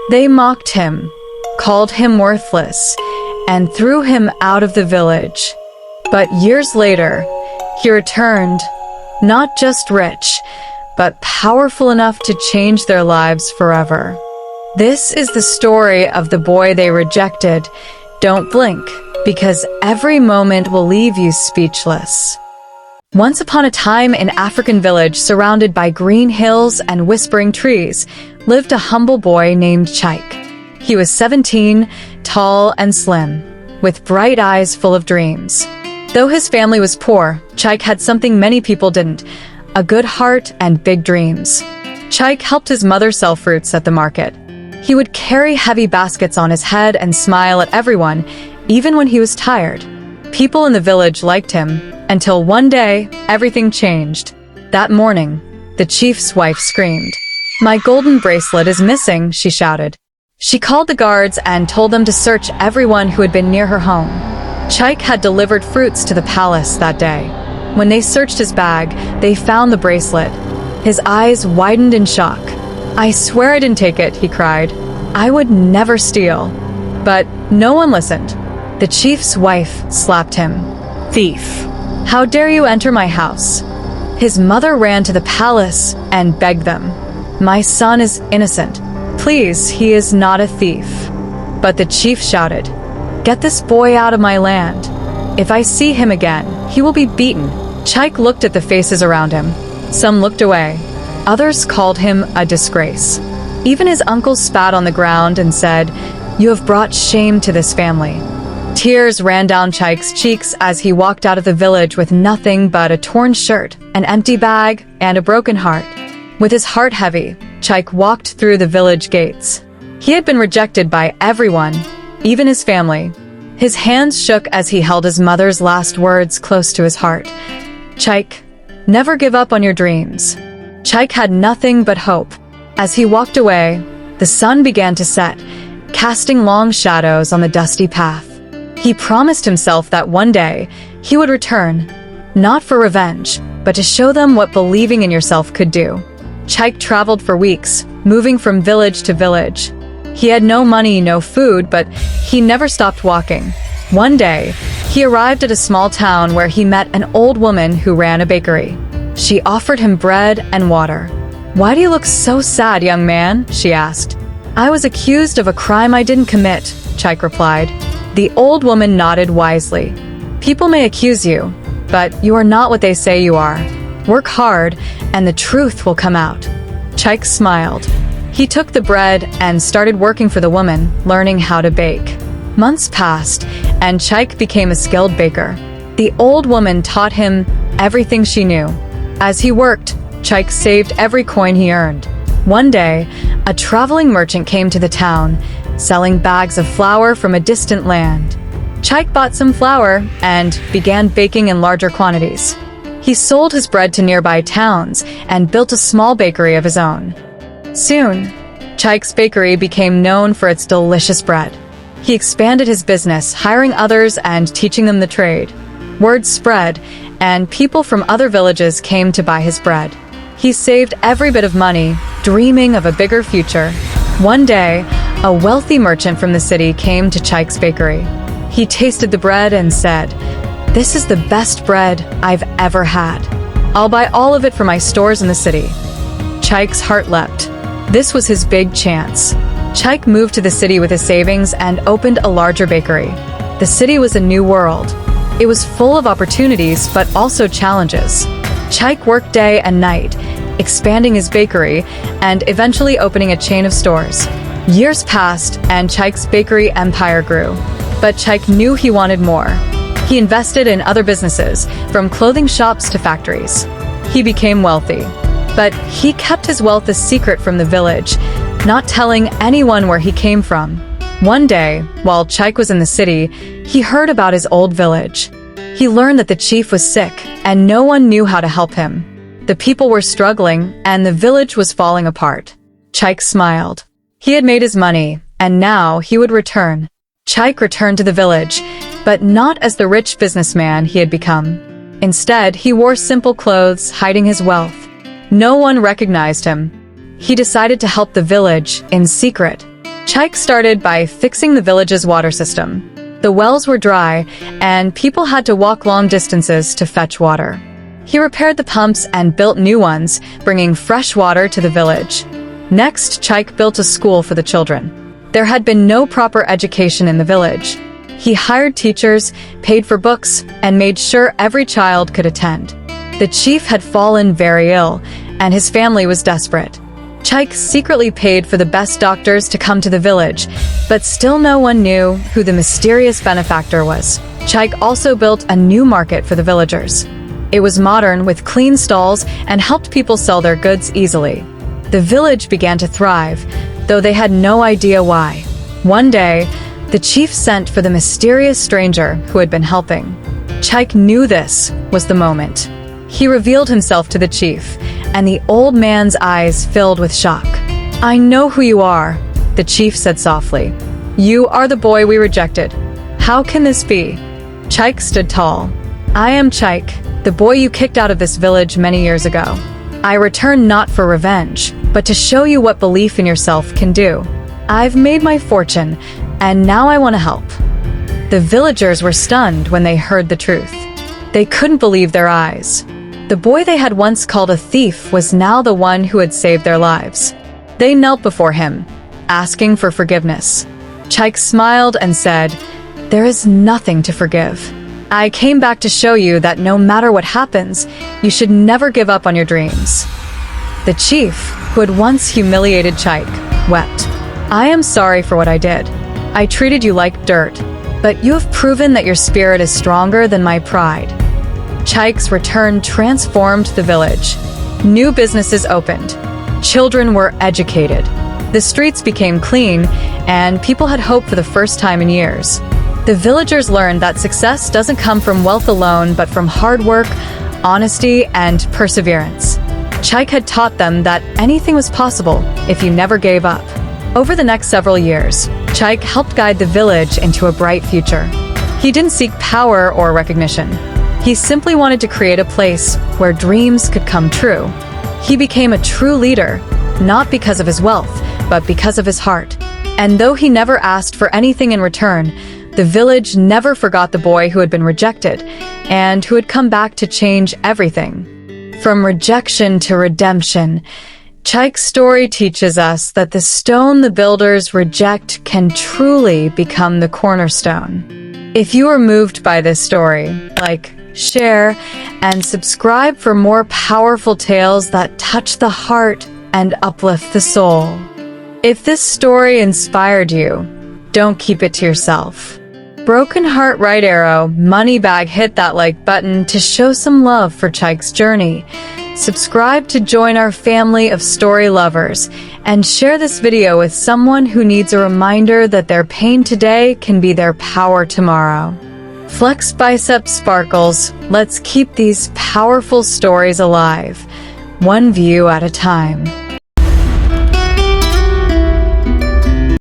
They mocked him, called him worthless, and threw him out of the village. But years later, he returned, not just rich, but powerful enough to change their lives forever. This is the story of the boy they rejected. Don't blink, because every moment will leave you speechless. Once upon a time, in an African village surrounded by green hills and whispering trees, lived a humble boy named Chike. He was 17, tall and slim, with bright eyes full of dreams. Though his family was poor, Chike had something many people didn't: a good heart and big dreams. Chike helped his mother sell fruits at the market. He would carry heavy baskets on his head and smile at everyone, even when he was tired. People in the village liked him, until one day, everything changed. That morning, the chief's wife screamed. "My golden bracelet is missing," she shouted. She called the guards and told them to search everyone who had been near her home. Chike had delivered fruits to the palace that day. When they searched his bag, they found the bracelet. His eyes widened in shock. "I swear I didn't take it," he cried. "I would never steal." But no one listened. The chief's wife slapped him. "Thief! How dare you enter my house?" His mother ran to the palace and begged them. "My son is innocent. Please, he is not a thief." But the chief shouted, "Get this boy out of my land. If I see him again, he will be beaten." Chike looked at the faces around him. Some looked away. Others called him a disgrace. Even his uncle spat on the ground and said, "You have brought shame to this family." Tears ran down Chike's cheeks as he walked out of the village with nothing but a torn shirt, an empty bag, and a broken heart. With his heart heavy, Chike walked through the village gates. He had been rejected by everyone, even his family. His hands shook as he held his mother's last words close to his heart. "Chike, never give up on your dreams." Chike had nothing but hope. As he walked away, the sun began to set, casting long shadows on the dusty path. He promised himself that one day he would return, not for revenge, but to show them what believing in yourself could do. Chike traveled for weeks, moving from village to village. He had no money, no food, but he never stopped walking. One day, he arrived at a small town where he met an old woman who ran a bakery. She offered him bread and water. "Why do you look so sad, young man?" she asked. "I was accused of a crime I didn't commit," Chike replied. The old woman nodded wisely. "People may accuse you, but you are not what they say you are. Work hard, and the truth will come out." Chike smiled. He took the bread and started working for the woman, learning how to bake. Months passed, and Chike became a skilled baker. The old woman taught him everything she knew. As he worked, Chike saved every coin he earned. One day, a traveling merchant came to the town, selling bags of flour from a distant land. Chike bought some flour and began baking in larger quantities. He sold his bread to nearby towns and built a small bakery of his own. Soon, Chike's bakery became known for its delicious bread. He expanded his business, hiring others and teaching them the trade. Word spread, and people from other villages came to buy his bread. He saved every bit of money, dreaming of a bigger future. One day, a wealthy merchant from the city came to Chike's bakery. He tasted the bread and said, "This is the best bread I've ever had. I'll buy all of it for my stores in the city." Chike's heart leapt. This was his big chance. Chike moved to the city with his savings and opened a larger bakery. The city was a new world. It was full of opportunities, but also challenges. Chike worked day and night, expanding his bakery and eventually opening a chain of stores. Years passed, and Chike's bakery empire grew. But Chike knew he wanted more. He invested in other businesses, from clothing shops to factories. He became wealthy. But he kept his wealth a secret from the village, not telling anyone where he came from. One day, while Chike was in the city, he heard about his old village. He learned that the chief was sick, and no one knew how to help him. The people were struggling, and the village was falling apart. Chike smiled. He had made his money, and now he would return. Chike returned to the village, but not as the rich businessman he had become. Instead, he wore simple clothes, hiding his wealth. No one recognized him. He decided to help the village in secret. Chaik started by fixing the village's water system. The wells were dry, and people had to walk long distances to fetch water. He repaired the pumps and built new ones, bringing fresh water to the village. Next, Chaik built a school for the children. There had been no proper education in the village. He hired teachers, paid for books, and made sure every child could attend. The chief had fallen very ill, and his family was desperate. Chaik secretly paid for the best doctors to come to the village, but still no one knew who the mysterious benefactor was. Chaik also built a new market for the villagers. It was modern, with clean stalls, and helped people sell their goods easily. The village began to thrive, though they had no idea why. One day, the chief sent for the mysterious stranger who had been helping. Chaik knew this was the moment. He revealed himself to the chief, and the old man's eyes filled with shock. "I know who you are," the chief said softly. "You are the boy we rejected. How can this be?" Chaik stood tall. "I am Chaik, the boy you kicked out of this village many years ago. I returned not for revenge, but to show you what belief in yourself can do. I've made my fortune, and now I want to help." The villagers were stunned when they heard the truth. They couldn't believe their eyes. The boy they had once called a thief was now the one who had saved their lives. They knelt before him, asking for forgiveness. Chaik smiled and said, "There is nothing to forgive. I came back to show you that no matter what happens, you should never give up on your dreams." The chief, who had once humiliated Chaik, wept. "I am sorry for what I did. I treated you like dirt, but you have proven that your spirit is stronger than my pride." Chaik's return transformed the village. New businesses opened. Children were educated. The streets became clean, and people had hope for the first time in years. The villagers learned that success doesn't come from wealth alone, but from hard work, honesty, and perseverance. Chaik had taught them that anything was possible if you never gave up. Over the next several years, Chaik helped guide the village into a bright future. He didn't seek power or recognition. He simply wanted to create a place where dreams could come true. He became a true leader, not because of his wealth, but because of his heart. And though he never asked for anything in return, the village never forgot the boy who had been rejected and who had come back to change everything. From rejection to redemption, Chaik's story teaches us that the stone the builders reject can truly become the cornerstone. If you are moved by this story, like, share, and subscribe for more powerful tales that touch the heart and uplift the soul. If this story inspired you, don't keep it to yourself. Broken heart right arrow, money bag, hit that like button to show some love for Chaik's journey. Subscribe to join our family of story lovers, and share this video with someone who needs a reminder that their pain today can be their power tomorrow. Flex biceps sparkles, let's keep these powerful stories alive, one view at a time.